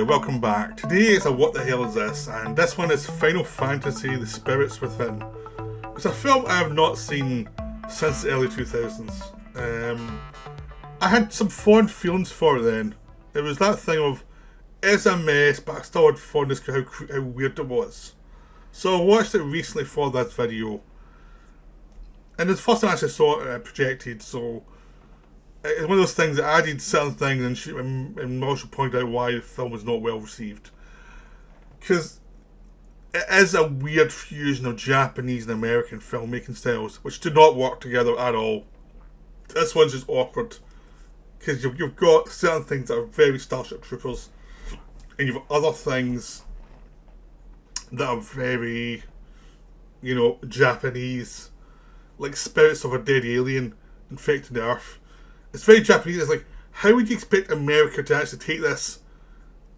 welcome back. Today is a What the Hell Is This? And this one is Final Fantasy The Spirits Within. It's a film I have not seen since the early 2000s. I had some fond feelings for it then. It was that thing of, it's a mess, but I still had fondness for how weird it was. So I watched it recently for this video. And it's the first time I actually saw it projected, so it's one of those things that added certain things, and also pointed out why the film was not well received. Because it is a weird fusion of Japanese and American filmmaking styles, which do not work together at all. This one's just awkward. Because you've got certain things that are very Starship Troopers, and you've other things that are very, Japanese. Like spirits of a dead alien infecting the Earth. It's very Japanese. It's like, how would you expect America to actually take this?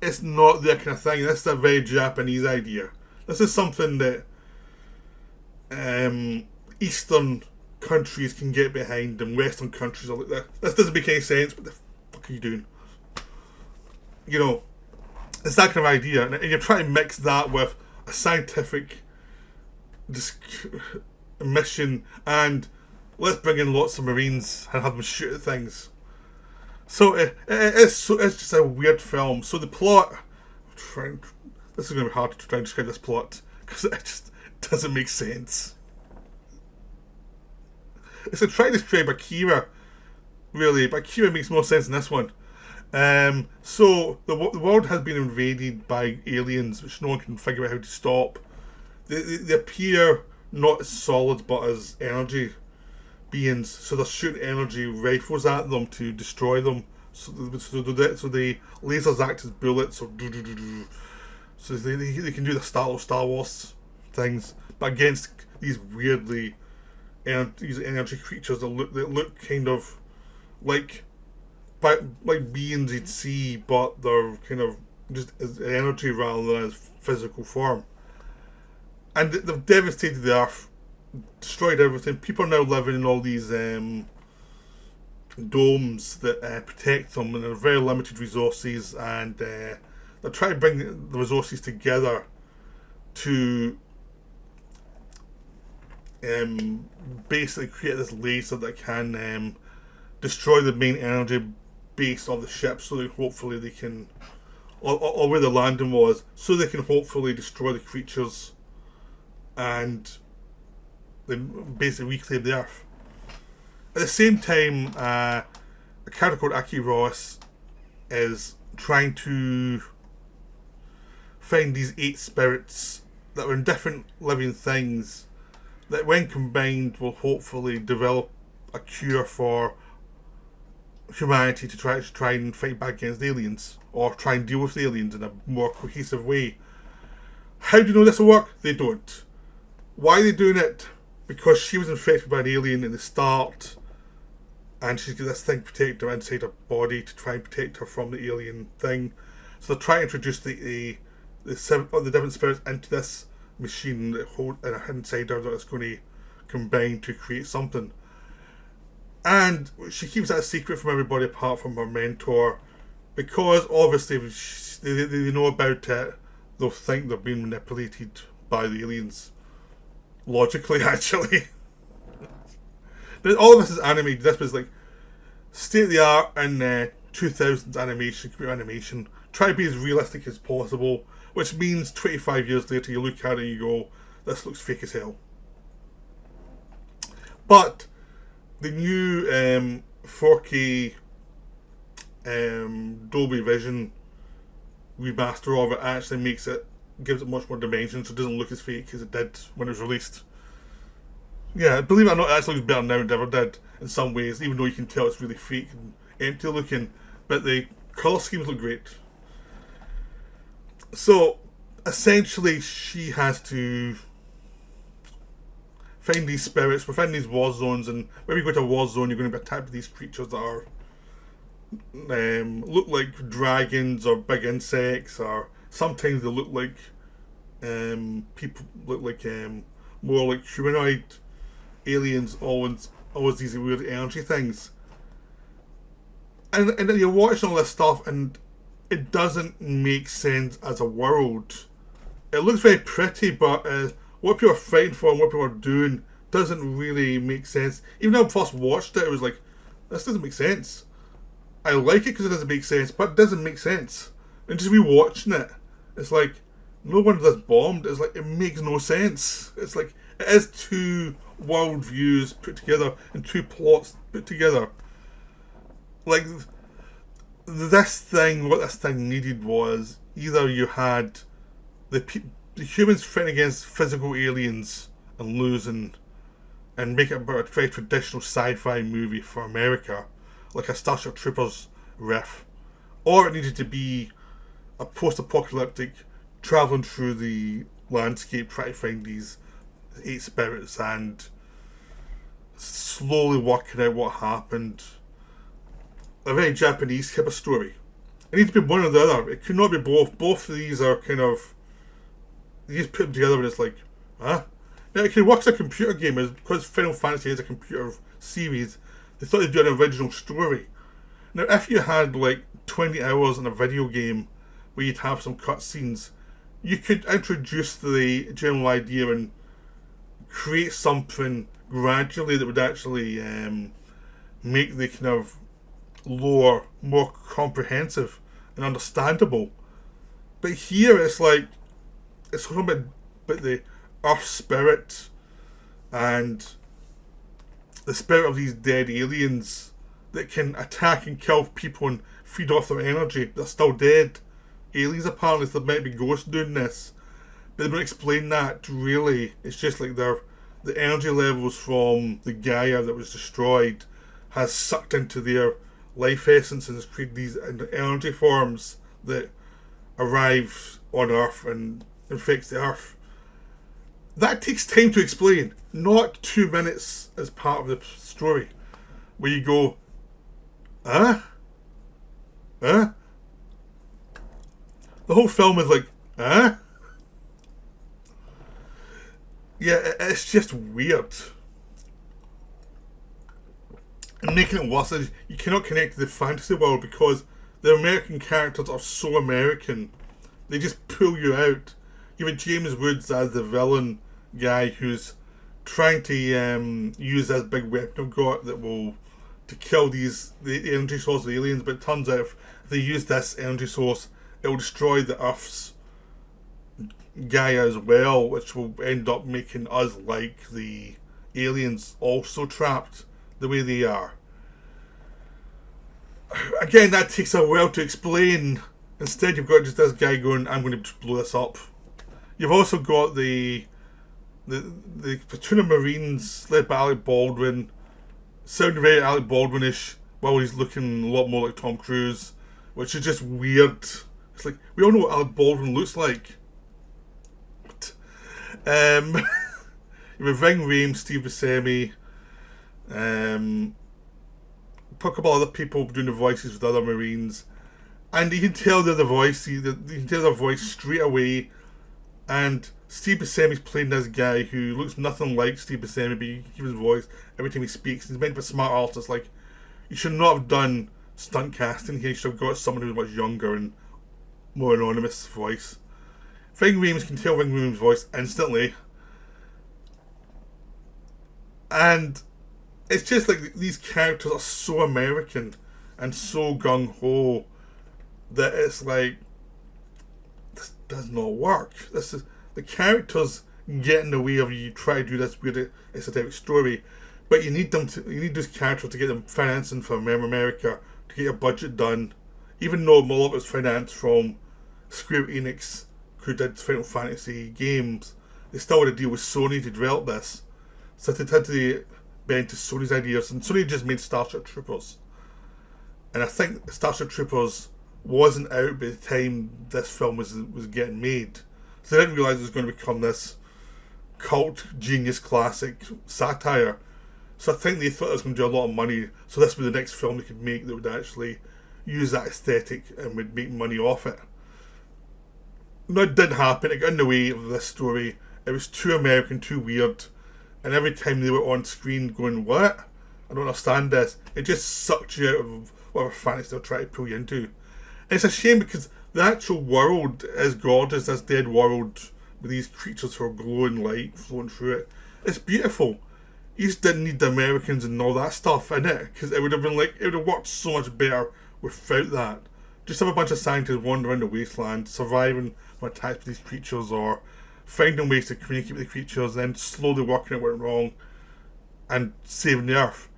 It's not their kind of thing. This is a very Japanese idea. This is something that Eastern countries can get behind, and Western countries are like that. This doesn't make any sense. What the fuck are you doing? It's that kind of idea, and you're trying to mix that with a scientific mission and let's bring in lots of Marines and have them shoot at things. So it's just a weird film. So the plot, this is going to be hard to try and describe this plot because it just doesn't make sense. It's a try to describe Akira, really, but Akira makes more sense in this one. So the world has been invaded by aliens, which no one can figure out how to stop. They appear not as solids but as energy beings, so they're shooting energy rifles at them to destroy them. So the lasers act as bullets, so they can do the Star Wars things, but against these weirdly these energy creatures that look kind of like beings you'd see, but they're kind of just as energy rather than as physical form. And they've devastated the Earth, destroyed everything. People are now living in all these domes that protect them, and they're very limited resources, and they're trying to bring the resources together to basically create this laser that can destroy the main energy base of the ship, so that hopefully they can, or where the landing was, so they can hopefully destroy the creatures and then basically reclaim the Earth. At the same time, a character called Aki Ross is trying to find these 8 spirits that are in different living things that when combined will hopefully develop a cure for humanity to try and fight back against aliens, or try and deal with aliens in a more cohesive way. How do you know this will work? They don't. Why are they doing it? Because she was infected by an alien in the start, and she's got this thing protecting her inside her body to try and protect her from the alien thing. So they're trying to introduce the different spirits into this machine that hold inside her that's going to combine to create something. And she keeps that a secret from everybody apart from her mentor, because obviously if they know about it, they'll think they're being manipulated by the aliens. Logically, actually. All of this is animated. This was like state of the art in 2000s animation, computer animation. Try to be as realistic as possible, which means 25 years later you look at it and you go, this looks fake as hell. But the new 4K Dolby Vision remaster of it actually gives it much more dimension, so it doesn't look as fake as it did when it was released. Yeah, believe it or not, it actually looks better now than it ever did in some ways, even though you can tell it's really fake and empty looking, but the colour schemes look great. So, essentially, she has to find these spirits within these war zones, and when you go to a war zone, you're going to be attacked by these creatures that are look like dragons or big insects, or sometimes they look like people, look like more like humanoid aliens, always these weird energy things. And then you're watching all this stuff, and it doesn't make sense as a world. It looks very pretty, but what people are fighting for and what people are doing doesn't really make sense. Even when I first watched it, it was like, this doesn't make sense. I like it because it doesn't make sense, but it doesn't make sense. And just rewatching it, it's like, no wonder this bombed. It's like, it makes no sense. It's like, it is two worldviews put together and two plots put together. Like, what this thing needed was either you had the humans fighting against physical aliens and losing, and make it about a very traditional sci-fi movie for America, like a Starship Troopers riff, or it needed to be a post-apocalyptic traveling through the landscape trying to find these eight spirits and slowly working out what happened. A very Japanese type of story. It needs to be one or the other. It could not be both. Both of these are kind of, you just put them together and it's like, huh? Now it can work as a computer game, because Final Fantasy is a computer series. They thought they'd do an original story. Now, if you had like 20 hours in a video game where you'd have some cutscenes, you could introduce the general idea and create something gradually that would actually make the kind of lore more comprehensive and understandable. But here it's like, it's a bit the Earth spirit and the spirit of these dead aliens that can attack and kill people and feed off their energy. They're still dead. Aliens apparently, so there might be ghosts doing this. But they don't explain that really. It's just like the energy levels from the Gaia that was destroyed has sucked into their life essence and has created these energy forms that arrive on Earth and infects the Earth. That takes time to explain, not 2 minutes as part of the story, where you go, huh? Huh? The whole film is like, huh? Yeah, it's just weird. And making it worse is you cannot connect to the fantasy world because the American characters are so American. They just pull you out. You have James Woods as the villain guy who's trying to use this big weapon I've got that will to kill the energy source of the aliens, but it turns out if they use this energy source, it will destroy the Earth's Gaia as well, which will end up making us like the aliens, also trapped the way they are. Again, that takes a while to explain. Instead, you've got just this guy going, I'm going to blow this up. You've also got the platoon of Marines led by Alec Baldwin, sounding very Alec Baldwin-ish, while he's looking a lot more like Tom Cruise, which is just weird. It's like, we all know what Alec Baldwin looks like. What? You have Ving Rhames, Steve Buscemi, a couple other people doing the voices with other Marines, and you can tell they're the voice. You can tell their voice straight away. And Steve Buscemi's playing this guy who looks nothing like Steve Buscemi, but you can hear his voice every time he speaks. He's meant to be a smart artist. Like, you should not have done stunt casting here. You should have got someone who was much younger and more anonymous voice. Ving Rhames can tell Ving Rhames' voice instantly. And it's just like these characters are so American and so gung-ho that it's like, this does not work. This is the characters get in the way of you try to do this weird esoteric story, but you need those characters to get them financing from America to get your budget done. Even though a lot of it's financed from Square Enix, who did Final Fantasy games, they still had to deal with Sony to develop this, so they had to bend to Sony's ideas, and Sony just made Starship Troopers. And I think Starship Troopers wasn't out by the time this film was getting made. So they didn't realise it was going to become this cult genius classic satire. So I think they thought it was going to do a lot of money, so this would be the next film they could make that would actually use that aesthetic and would make money off it. No, it didn't happen. It got in the way of this story. It was too American, too weird. And every time they were on screen going, what? I don't understand this. It just sucked you out of whatever fantasy they're trying to pull you into. It's a shame because the actual world is gorgeous, this dead world with these creatures who are glowing light flowing through it. It's beautiful. You just didn't need the Americans and all that stuff in it, because it would have been like, it would have worked so much better without that. Just have a bunch of scientists wandering around the wasteland, surviving from attacks with these creatures, or finding ways to communicate with the creatures, then slowly working out what went wrong and saving the Earth.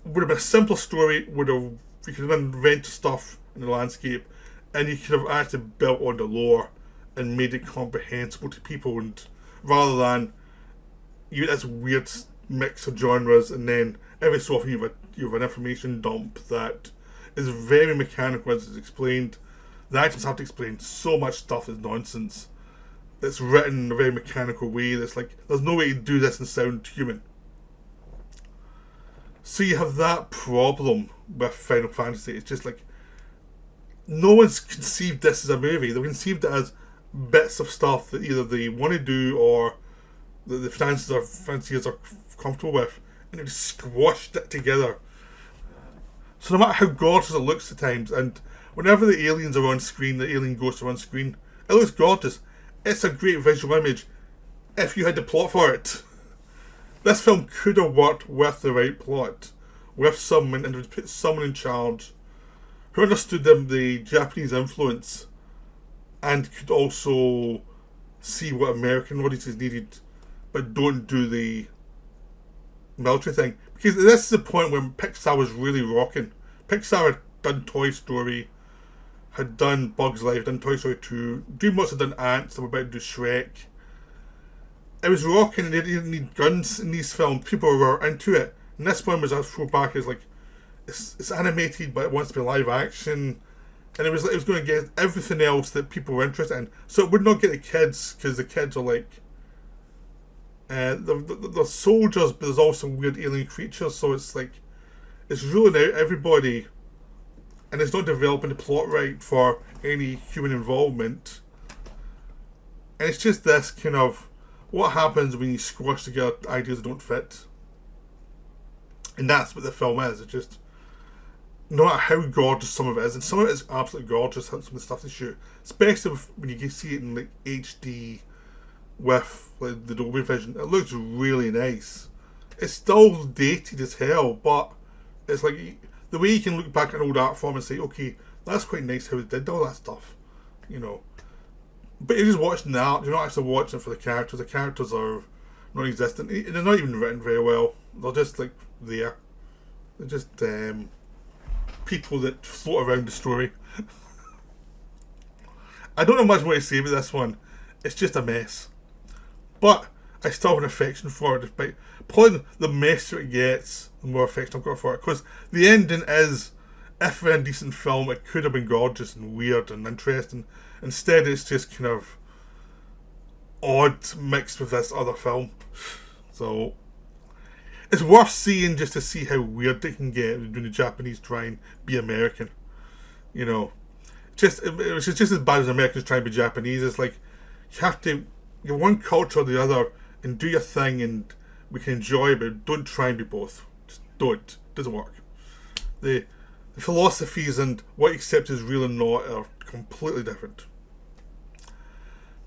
Would have been a simpler story, you could have invented stuff in the landscape, and you could have actually built on the lore and made it comprehensible to people, and rather than you get this weird mix of genres, and then every so often you have an information dump that is very mechanical as it's explained. The actors have to explain so much stuff that's nonsense. It's written in a very mechanical way. That's like, there's no way to do this and sound human. So you have that problem with Final Fantasy. It's just like, no one's conceived this as a movie. They've conceived it as bits of stuff that either they want to do or the fanciers are comfortable with, and they've squashed it together. So no matter how gorgeous it looks at times, and whenever the aliens are on screen, the alien ghosts are on screen, it looks gorgeous. It's a great visual image if you had the plot for it. This film could have worked with the right plot, with someone, and would put someone in charge who understood the Japanese influence and could also see what American audiences needed, but don't do the military thing. Because this is the point when Pixar was really rocking. Pixar had done Toy Story, had done Bugs Life, done Toy Story 2. DreamWorks had done Ants, they were about to do Shrek. It was rocking, and they didn't need guns in these films. People were into it. And this one was as throwback as like, it's animated, but it wants to be live action. And it was going to get everything else that people were interested in. So it would not get the kids, because the kids are like, they're soldiers, but there's also weird alien creatures. So it's like, it's ruling out everybody, and it's not developing the plot right for any human involvement. And it's just this kind of, what happens when you squash together ideas that don't fit. And that's what the film is. It's just, no matter how gorgeous some of it is, and some of it is absolutely gorgeous, some of the stuff they shoot, especially when you can see it in like HD with like the Dolby Vision, it looks really nice. It's still dated as hell, but it's like the way you can look back at an old art form and say, okay, that's quite nice how they did all that stuff, you know. But you're just watching the art, you're not actually watching it for the characters. The characters are non-existent. They're not even written very well. They're just like there. They're just people that float around the story. I don't know much more to say about this one. It's just a mess. But I still have an affection for it, despite probably the messier it gets, the more affection I've got for it. Because the ending is, if a decent film, it could have been gorgeous and weird and interesting. Instead, it's just kind of odd mixed with this other film. So it's worth seeing just to see how weird they can get when the Japanese try and be American. You know, it was just as bad as Americans trying to be Japanese. It's like, you have to, you're one culture or the other, and do your thing, and we can enjoy it, but don't try and be both. Just don't. It doesn't work. The philosophies and what you accept as real and not are completely different.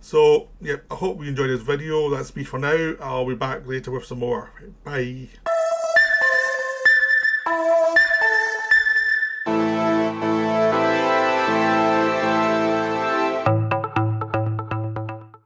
So, yeah, I hope you enjoyed this video. That's me for now. I'll be back later with some more. Bye.